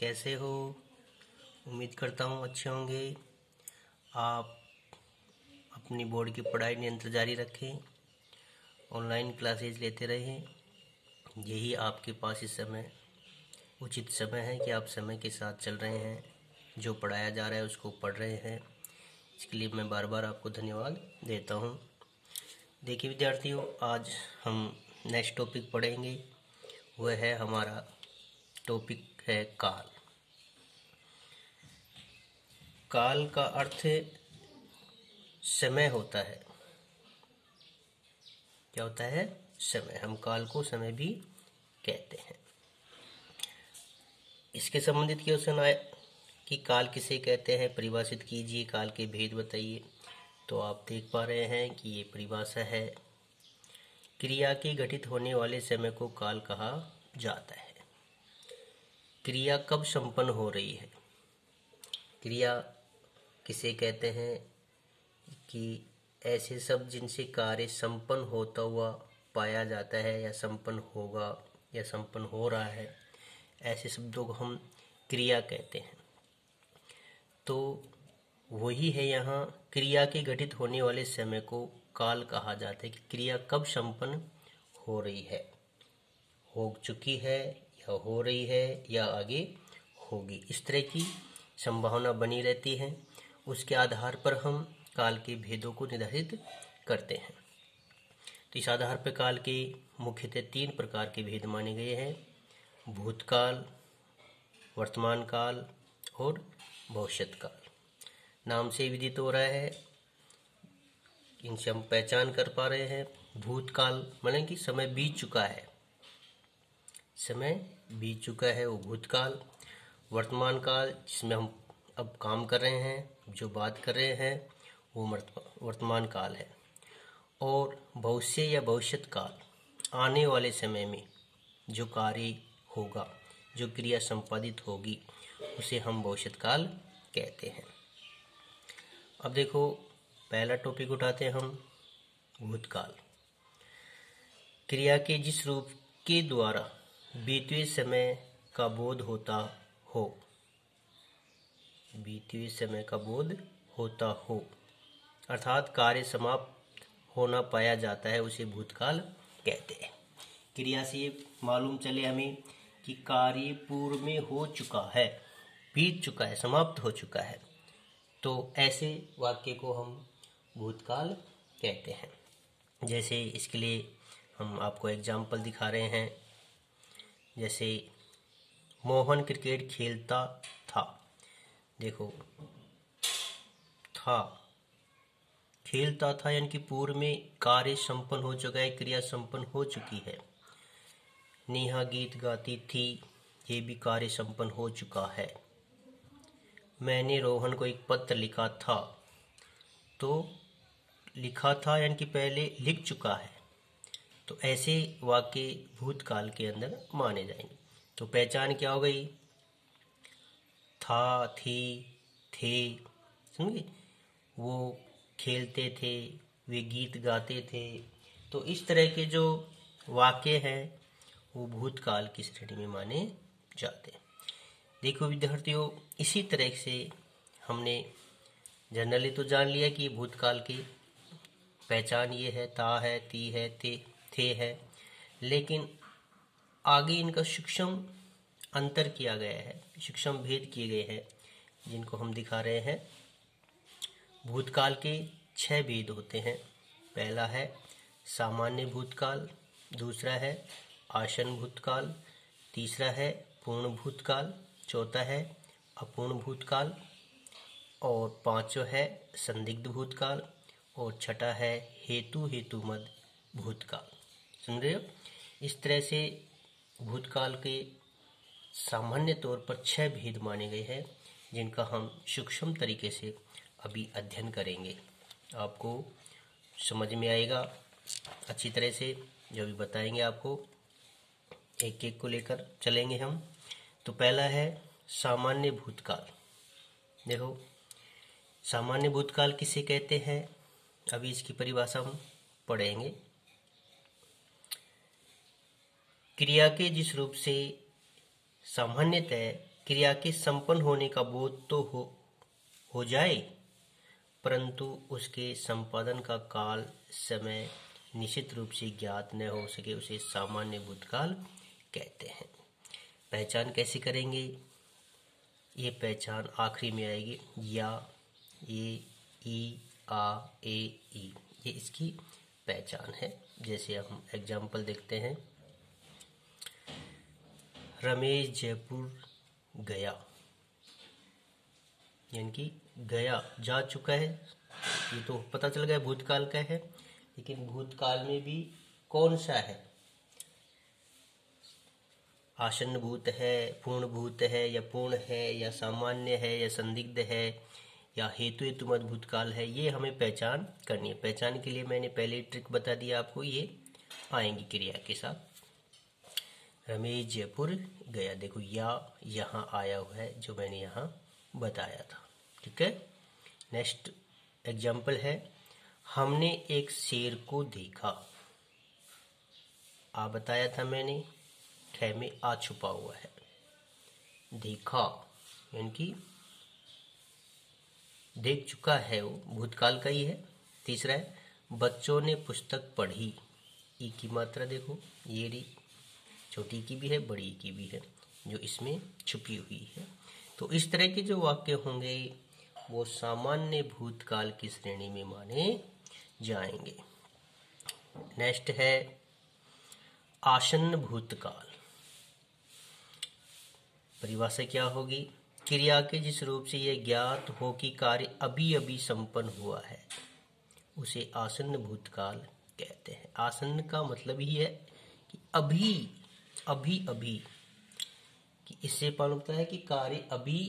कैसे हो? उम्मीद करता हूँ अच्छे होंगे। आप अपनी बोर्ड की पढ़ाई निरंतर जारी रखें, ऑनलाइन क्लासेज लेते रहें। यही आपके पास इस समय उचित समय है कि आप समय के साथ चल रहे हैं, जो पढ़ाया जा रहा है उसको पढ़ रहे हैं। इसके लिए मैं बार बार आपको धन्यवाद देता हूँ। देखिए विद्यार्थियों, आज हम नेक्स्ट टॉपिक पढ़ेंगे। वह है हमारा टॉपिक है काल। काल का अर्थ समय होता है। क्या होता है? समय। हम काल को समय भी कहते हैं। इसके संबंधित क्वेश्चन आए कि काल किसे कहते हैं, परिभाषित कीजिए, काल के भेद बताइए। तो आप देख पा रहे हैं कि ये परिभाषा है, क्रिया के घटित होने वाले समय को काल कहा जाता है। क्रिया कब संपन्न हो रही है? क्रिया किसे कहते हैं कि ऐसे शब्द जिनसे कार्य संपन्न होता हुआ पाया जाता है या संपन्न होगा या संपन्न हो रहा है, ऐसे शब्दों को हम क्रिया कहते हैं। तो वही है यहाँ, क्रिया के घटित होने वाले समय को काल कहा जाता है कि क्रिया कब संपन्न हो रही है, हो चुकी है या हो रही है या आगे होगी। इस तरह की संभावना बनी रहती है। उसके आधार पर हम काल के भेदों को निर्धारित करते हैं। तो इस आधार पर काल के मुख्यतः 3 प्रकार के भेद माने गए हैं: भूतकाल, वर्तमान काल और भविष्यत काल। नाम से विदित हो रहा है, इनसे हम पहचान कर पा रहे हैं। भूतकाल माने कि समय बीत चुका है, समय बीत चुका है, वो भूतकाल। वर्तमान काल, जिसमें हम अब काम कर रहे हैं, जो बात कर रहे हैं, वो वर्तमान काल है। और भविष्य या भविष्यत काल, आने वाले समय में जो कार्य होगा, जो क्रिया संपादित होगी, उसे हम भविष्यत काल कहते हैं। अब देखो, पहला टॉपिक उठाते हैं हम, भूतकाल। क्रिया के जिस रूप के द्वारा बीते हुए समय का बोध होता हो, बीते हुए समय का बोध होता हो, अर्थात कार्य समाप्त होना पाया जाता है, उसे भूतकाल कहते हैं। क्रिया से मालूम चले हमें कि कार्य पूर्व में हो चुका है, बीत चुका है, समाप्त हो चुका है, तो ऐसे वाक्य को हम भूतकाल कहते हैं। जैसे इसके लिए हम आपको एग्जाम्पल दिखा रहे हैं। जैसे मोहन क्रिकेट खेलता था। देखो, था, खेलता था, यानी कि पूर्व में कार्य संपन्न हो चुका है, क्रिया संपन्न हो चुकी है। नेहा गीत गाती थी, ये भी कार्य संपन्न हो चुका है। मैंने रोहन को एक पत्र लिखा था। तो लिखा था यानी कि पहले लिख चुका है। तो ऐसे वाक्य भूतकाल के अंदर माने जाएंगे। तो पहचान क्या हो गई? था, थी, थे, समझे? वो खेलते थे, वे गीत गाते थे। तो इस तरह के जो वाक्य हैं वो भूतकाल की श्रेणी में माने जाते हैं। देखो विद्यार्थियों, इसी तरह से हमने जनरली तो जान लिया कि भूतकाल की पहचान ये है, ता है, ती है, थे है, लेकिन आगे इनका सूक्ष्म अंतर किया गया है, सूक्ष्म भेद किए गए हैं, जिनको हम दिखा रहे हैं। भूतकाल के 6 भेद होते हैं। पहला है सामान्य भूतकाल, दूसरा है आसन भूतकाल, तीसरा है पूर्ण भूतकाल, चौथा है अपूर्ण भूतकाल, और पांचवा है संदिग्ध भूतकाल, और छठा है हेतुमद भूतकाल। सुन रहे हो? इस तरह से भूतकाल के सामान्य तौर पर 6 भेद माने गए हैं, जिनका हम सूक्ष्म तरीके से अभी अध्ययन करेंगे। आपको समझ में आएगा अच्छी तरह से, जो भी बताएंगे आपको, एक एक को लेकर चलेंगे हम। तो पहला है सामान्य भूतकाल। देखो, सामान्य भूतकाल किसे कहते हैं, अभी इसकी परिभाषा हम पढ़ेंगे। क्रिया के जिस रूप से सामान्यतः क्रिया के संपन्न होने का बोध तो हो जाए, परंतु उसके संपादन का काल समय निश्चित रूप से ज्ञात न हो सके, उसे सामान्य भूतकाल कहते हैं। पहचान कैसे करेंगे? ये पहचान आखिरी में आएगी, या, ए, ई, आ, ए, ई, ये इसकी पहचान है। जैसे हम एग्जाम्पल देखते हैं, रमेश जयपुर गया, यानी कि गया जा चुका है, ये तो पता चल गया भूतकाल का है। लेकिन भूतकाल में भी कौन सा है? आसन्न भूत है, पूर्ण भूत है, या पूर्ण है, या सामान्य है, या संदिग्ध है, या हेतु हेतुमत भूतकाल है, ये हमें पहचान करनी है। पहचान के लिए मैंने पहले ट्रिक बता दिया आपको, ये आएंगी क्रिया के साथ। रमेश जयपुर गया, देखो या यहाँ आया हुआ है जो मैंने यहाँ बताया था। ठीक है। नेक्स्ट एग्जाम्पल है, हमने एक शेर को देखा। आ बताया था मैंने, ख में आ छुपा हुआ है। देखा यानी कि देख चुका है, वो भूतकाल का ही है। तीसरा है, बच्चों ने पुस्तक पढ़ी। ई की मात्रा देखो, ये री छोटी की भी है, बड़ी की भी है, जो इसमें छुपी हुई है। तो इस तरह के जो वाक्य होंगे वो सामान्य भूतकाल की श्रेणी में माने जाएंगे। नेक्स्ट है आसन्न भूतकाल। परिभाषा क्या होगी? क्रिया के जिस रूप से यह ज्ञात हो कि कार्य अभी अभी संपन्न हुआ है, उसे आसन्न भूतकाल कहते हैं। आसन्न का मतलब ही है कि अभी अभी कि इससे मालूम होता है कि कार्य अभी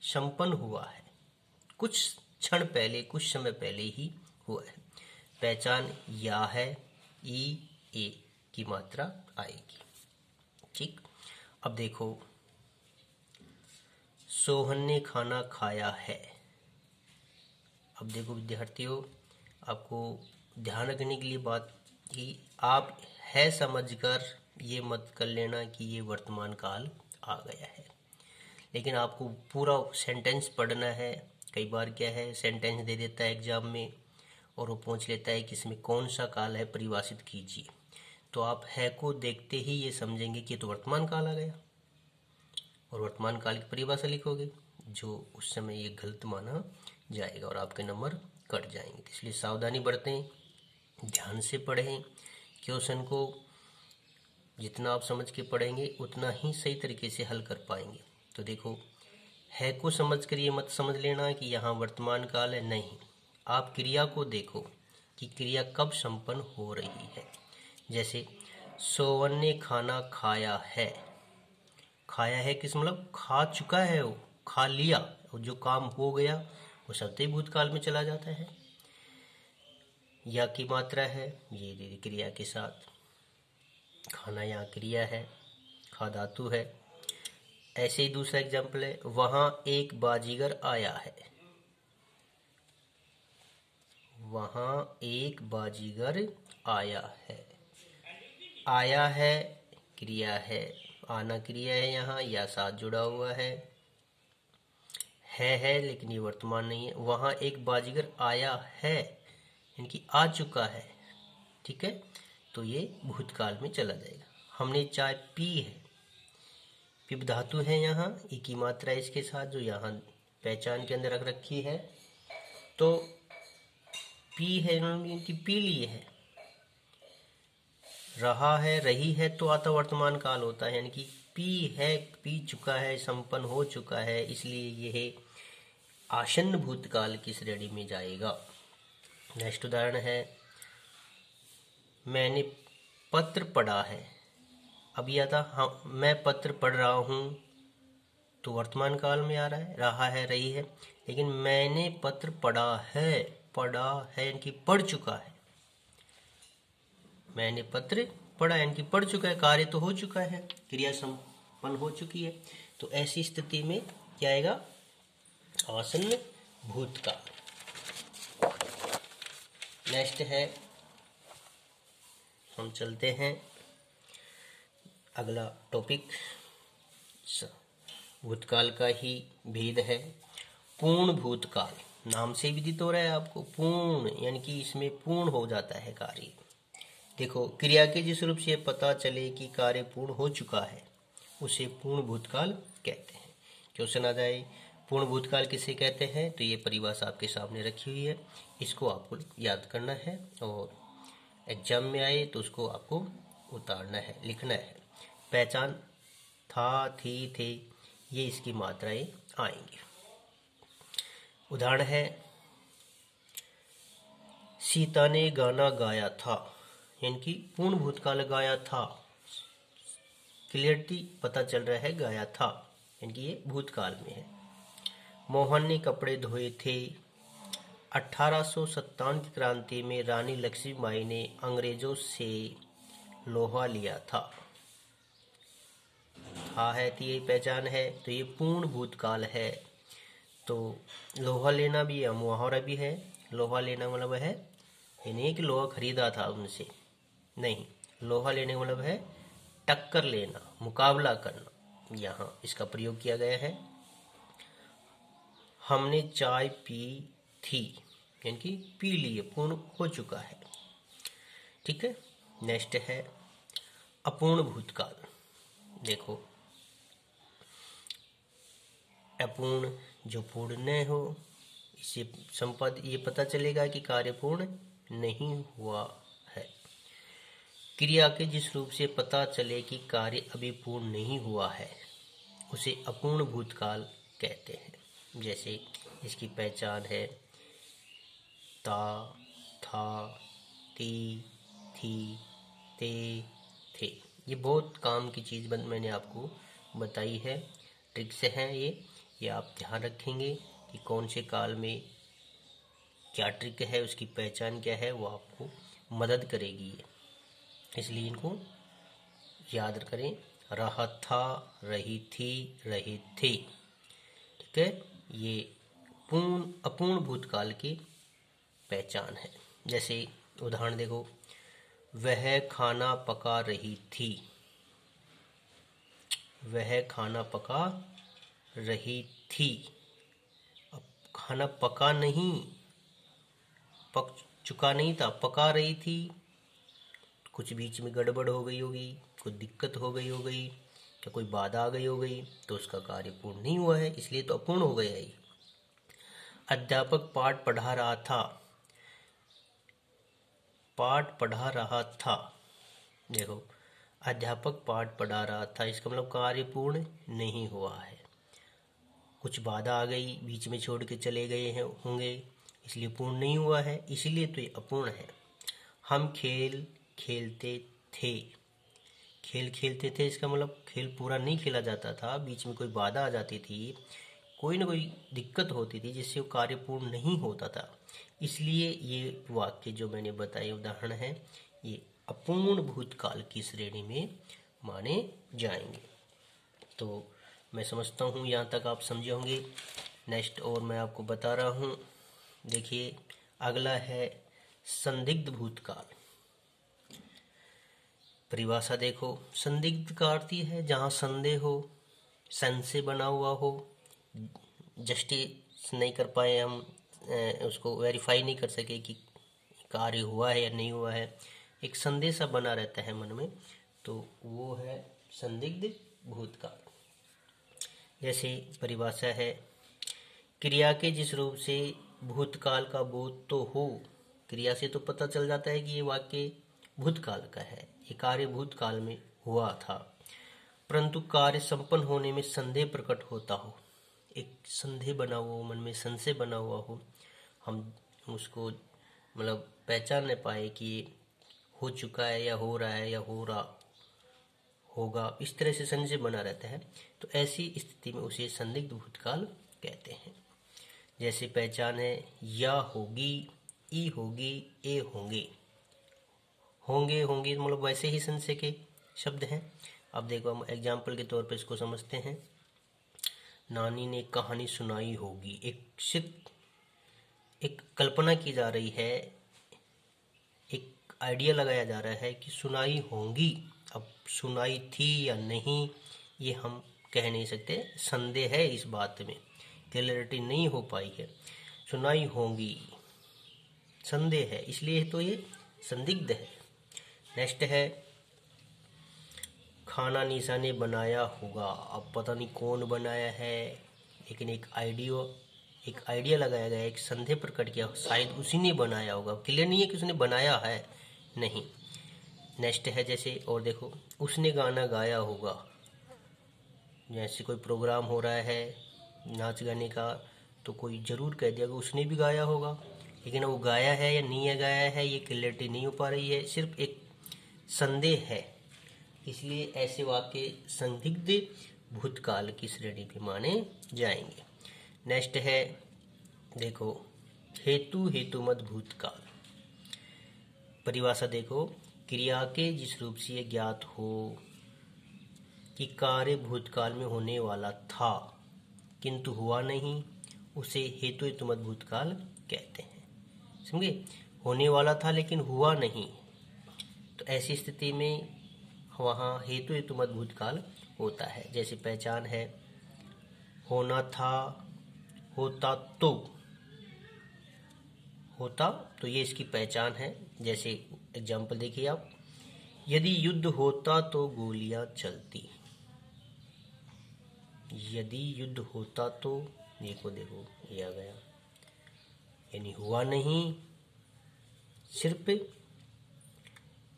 संपन्न हुआ है, कुछ क्षण पहले, कुछ समय पहले ही हुआ है। पहचान या है, ई, ए की मात्रा आएगी। ठीक। अब देखो, सोहन ने खाना खाया है। अब देखो विद्यार्थियों, आपको ध्यान रखने के लिए बात कि आप है समझकर ये मत कर लेना कि ये वर्तमान काल आ गया है, लेकिन आपको पूरा सेंटेंस पढ़ना है। कई बार क्या है, सेंटेंस दे देता है एग्जाम में और वो पूछ लेता है कि इसमें कौन सा काल है, परिभाषित कीजिए। तो आप है को देखते ही ये समझेंगे कि ये तो वर्तमान काल आ गया, और वर्तमान काल की परिभाषा लिखोगे, जो उस समय ये गलत माना जाएगा और आपके नंबर कट जाएंगे। इसलिए सावधानी बरतें, ध्यान से पढ़ें। क्वेश्चन को जितना आप समझ के पढ़ेंगे उतना ही सही तरीके से हल कर पाएंगे। तो देखो, है को समझ कर ये मत समझ लेना कि यहाँ वर्तमान काल है, नहीं। आप क्रिया को देखो कि क्रिया कब संपन्न हो रही है। जैसे सोवन ने खाना खाया है। खाया है किस मतलब खा चुका है, वो खा लिया, वो जो काम हो गया वो सत्य भूतकाल में चला जाता है। या की मात्रा है, ये क्रिया के साथ, खाना यहाँ क्रिया है, खा धातु है। ऐसे ही दूसरा एग्जाम्पल है, वहां एक बाजीगर आया है। वहां एक बाजीगर आया है। आया है क्रिया है, आना क्रिया है, यहाँ या साथ जुड़ा हुआ है लेकिन ये वर्तमान नहीं है। वहां एक बाजीगर आया है यानी आ चुका है। ठीक है, तो ये भूतकाल में चला जाएगा। हमने चाय पी है, पिप धातु है यहाँ, ई की मात्रा इसके साथ जो यहाँ पहचान के अंदर रख रखी है। तो पी है इनकी पी लिए है। रहा है, रही है, तो आता वर्तमान काल होता है, यानी कि पी है, पी चुका है, संपन्न हो चुका है, इसलिए यह आसन्न भूतकाल की श्रेणी में जाएगा। नेक्स्ट उदाहरण है, मैंने पत्र पढ़ा है। अब यह था, हाँ मैं पत्र पढ़ रहा हूँ, तो वर्तमान काल में आ रहा है, रही है। लेकिन मैंने पत्र पढ़ा है यानी कि पढ़ चुका है। मैंने पत्र पढ़ा यानी कि पढ़ चुका है, कार्य तो हो चुका है, क्रिया संपन्न हो चुकी है। तो ऐसी स्थिति में क्या आएगा? आसन्न भूतकाल। नेक्स्ट है, हम चलते हैं अगला टॉपिक, भूतकाल का ही भेद है। पूर्ण भूतकाल नाम से विदित हो रहा है आपको, पूर्ण यानी कि इसमें पूर्ण हो जाता है कार्य। देखो, क्रिया के जिस रूप से पता चले कि कार्य पूर्ण हो चुका है उसे पूर्ण भूतकाल कहते हैं। क्वेश्चन आ जाए पूर्ण भूतकाल किसे कहते हैं, तो ये परिभाषा आपके सामने रखी हुई है, इसको आपको याद करना है और एग्जाम में आए तो उसको आपको उतारना है, लिखना है। पहचान था, थी, थे, ये इसकी मात्राएं आएंगी। उदाहरण है, सीता ने गाना गाया था, यानी कि पूर्ण भूतकाल गाया था, क्लियरिटी पता चल रहा है गाया था, यानी कि ये भूतकाल में है। मोहन ने कपड़े धोए थे। 1857 की क्रांति में रानी लक्ष्मीबाई ने अंग्रेजों से लोहा लिया था। है तो ये पहचान है, तो ये पूर्ण भूतकाल है। तो लोहा लेना भी है, मुहावरा भी है। लोहा लेना मतलब है ये नहीं कि लोहा खरीदा था उनसे, नहीं, लोहा लेने का मतलब है टक्कर लेना, मुकाबला करना, यहाँ इसका प्रयोग किया गया है। हमने चाय पी थी, यानी कि पी लिए, पूर्ण हो चुका है। ठीक है, नेक्स्ट है अपूर्ण भूतकाल। देखो, अपूर्ण जो पूर्ण न हो, इससे संपद ये पता चलेगा कि कार्य पूर्ण नहीं हुआ है। क्रिया के जिस रूप से पता चले कि कार्य अभी पूर्ण नहीं हुआ है उसे अपूर्ण भूतकाल कहते हैं। जैसे इसकी पहचान है ता, था, ती, थी, ते, थे। ये बहुत काम की चीज़ मैंने आपको बताई है, ट्रिक्स हैं ये आप ध्यान रखेंगे कि कौन से काल में क्या ट्रिक है, उसकी पहचान क्या है, वो आपको मदद करेगी। इसलिए इनको याद करें। रहा था, रही थी, रहे थे। ठीक है, ये पूर्ण अपूर्ण भूतकाल की पहचान है। जैसे उदाहरण देखो, वह खाना पका रही थी, वह खाना पका रही थी। अब खाना पका नहीं, पक चुका नहीं था, पका रही थी, कुछ बीच में गड़बड़ हो गई होगी, कुछ दिक्कत हो गई होगी या कोई बाधा आ गई हो गई, तो उसका कार्य पूर्ण नहीं हुआ है, इसलिए तो अपूर्ण हो गया है। अध्यापक पाठ पढ़ा रहा था, पाठ पढ़ा रहा था। देखो, अध्यापक पाठ पढ़ा रहा था, इसका मतलब कार्य पूर्ण नहीं हुआ है, कुछ बाधा आ गई, बीच में छोड़ के चले गए हैं होंगे, इसलिए पूर्ण नहीं हुआ है, इसलिए तो ये अपूर्ण है। हम खेल खेलते थे, खेल खेलते थे, इसका मतलब खेल पूरा नहीं खेला जाता था, बीच में कोई बाधा आ जाती थी, कोई ना कोई दिक्कत होती थी जिससे वो कार्य पूर्ण नहीं होता था, इसलिए ये वाक्य जो मैंने बताए उदाहरण है, ये अपूर्ण भूतकाल की श्रेणी में माने जाएंगे। तो मैं समझता हूँ यहाँ तक आप समझे होंगे। नेक्स्ट और मैं आपको बता रहा हूँ, देखिए अगला है संदिग्ध भूतकाल। परिभाषा देखो, संदिग्ध का अर्थ है जहाँ संदेह हो, संशय बना हुआ हो, जस्टिस नहीं कर पाए हम, उसको वेरीफाई नहीं कर सके कि कार्य हुआ है या नहीं हुआ है, एक संदेह सा बना रहता है मन में, तो वो है संदिग्ध भूतकाल। जैसे परिभाषा है, क्रिया के जिस रूप से भूतकाल का बोध तो हो, क्रिया से तो पता चल जाता है कि ये वाक्य भूतकाल का है, ये कार्य भूतकाल में हुआ था, परंतु कार्य संपन्न होने में संदेह प्रकट होता हो, एक संदेह बना हुआ हो, मन में संशय बना हुआ हो, हम उसको मतलब पहचान नहीं पाए कि ये हो चुका है या हो रहा है या हो रहा होगा, इस तरह से संशय बना रहता है, तो ऐसी स्थिति में उसे संदिग्ध भूतकाल कहते हैं। जैसे पहचान है, या होगी, ई होगी, ए होंगे, होंगे होंगे मतलब वैसे ही संशय के शब्द हैं। अब देखो, हम एग्जाम्पल के तौर पर इसको समझते हैं। नानी ने कहानी सुनाई होगी, एक कल्पना की जा रही है, एक आइडिया लगाया जा रहा है कि सुनाई होंगी। अब सुनाई थी या नहीं ये हम कह नहीं सकते, संदेह है इस बात में, क्लैरिटी नहीं हो पाई है, सुनाई होंगी, संदेह है, इसलिए तो ये संदिग्ध है। नेक्स्ट है खाना निशा ने बनाया होगा। अब पता नहीं कौन बनाया है, लेकिन एक आइडिया लगाया गया, एक संदेह प्रकट किया, शायद उसी ने बनाया होगा। क्लियर नहीं है कि उसने बनाया है, नहीं। नेक्स्ट है जैसे, और देखो, उसने गाना गाया होगा, जैसे कोई प्रोग्राम हो रहा है नाच गाने का, तो कोई जरूर कह दिया कि उसने भी गाया होगा, लेकिन वो गाया है या नहीं गाया है ये क्लैरिटी नहीं हो पा रही है, सिर्फ एक संदेह है, इसलिए ऐसे वाक्य संदिग्ध भूतकाल की श्रेणी में माने जाएंगे। नेक्स्ट है देखो, हेतुमत भूतकाल। परिभाषा देखो, क्रिया के जिस रूप से यह ज्ञात हो कि कार्य भूतकाल में होने वाला था किंतु हुआ नहीं, उसे हेतुमत भूतकाल कहते हैं। समझे, होने वाला था लेकिन हुआ नहीं, तो ऐसी स्थिति में वहाँ हेतुमत भूतकाल होता है। जैसे पहचान है, होना था, होता तो ये इसकी पहचान है। जैसे एग्जाम्पल देखिए आप, यदि युद्ध होता तो गोलियां चलती, यदि युद्ध होता तो, देखो ये आ गया, यानी हुआ नहीं, सिर्फ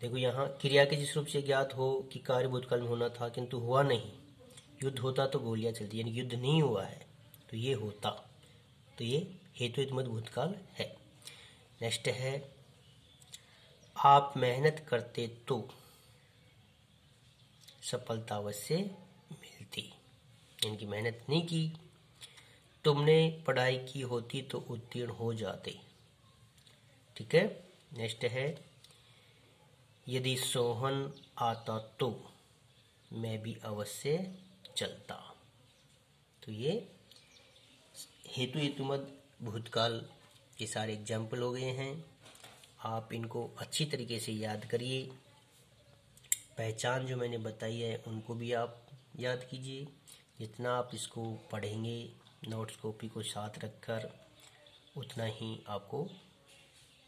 देखो यहाँ क्रिया के जिस रूप से ज्ञात हो कि कार्य भूतकाल में होना था किंतु हुआ नहीं, युद्ध होता तो गोलियां चलती, यानी युद्ध नहीं हुआ है तो ये होता, तो ये हेतुमत भूतकाल है। नेक्स्ट है, आप मेहनत करते तो सफलता अवश्य मिलती, यानी कि मेहनत नहीं की, तुमने पढ़ाई की होती तो उत्तीर्ण हो जाते। ठीक है। नेक्स्ट है, यदि सोहन आता तो मैं भी अवश्य चलता, तो ये हेतुमत भूतकाल के सारे एग्जाम्पल हो गए हैं। आप इनको अच्छी तरीके से याद करिए, पहचान जो मैंने बताई है उनको भी आप याद कीजिए। जितना आप इसको पढ़ेंगे नोट्स कॉपी को साथ रखकर, उतना ही आपको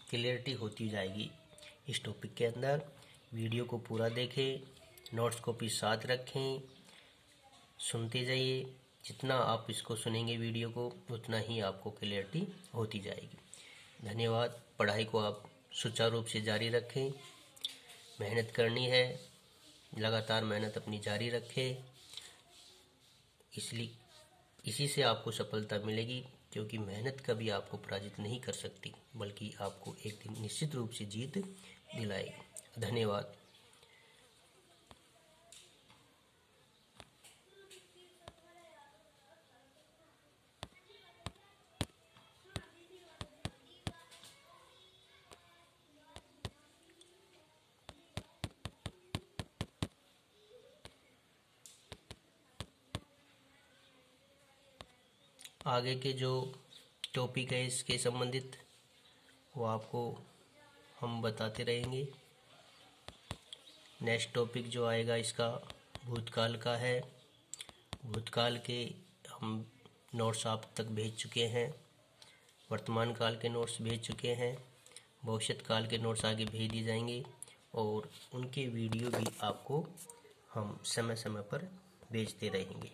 क्लियरिटी होती जाएगी इस टॉपिक के अंदर। वीडियो को पूरा देखें, नोट्स कॉपी साथ रखें, सुनते जाइए। जितना आप इसको सुनेंगे वीडियो को, उतना ही आपको क्लियरिटी होती जाएगी। धन्यवाद। पढ़ाई को आप सुचारू रूप से जारी रखें, मेहनत करनी है, लगातार मेहनत अपनी जारी रखें, इसलिए इसी से आपको सफलता मिलेगी, क्योंकि मेहनत कभी आपको पराजित नहीं कर सकती, बल्कि आपको एक दिन निश्चित रूप से जीत दिलाएगी। धन्यवाद। आगे के जो टॉपिक है इसके संबंधित, वो आपको हम बताते रहेंगे। नेक्स्ट टॉपिक जो आएगा इसका भूतकाल का है। भूतकाल के हम नोट्स आप तक भेज चुके हैं, वर्तमान काल के नोट्स भेज चुके हैं, भविष्य काल के नोट्स आगे भेज दिए जाएंगे, और उनके वीडियो भी आपको हम समय समय पर भेजते रहेंगे।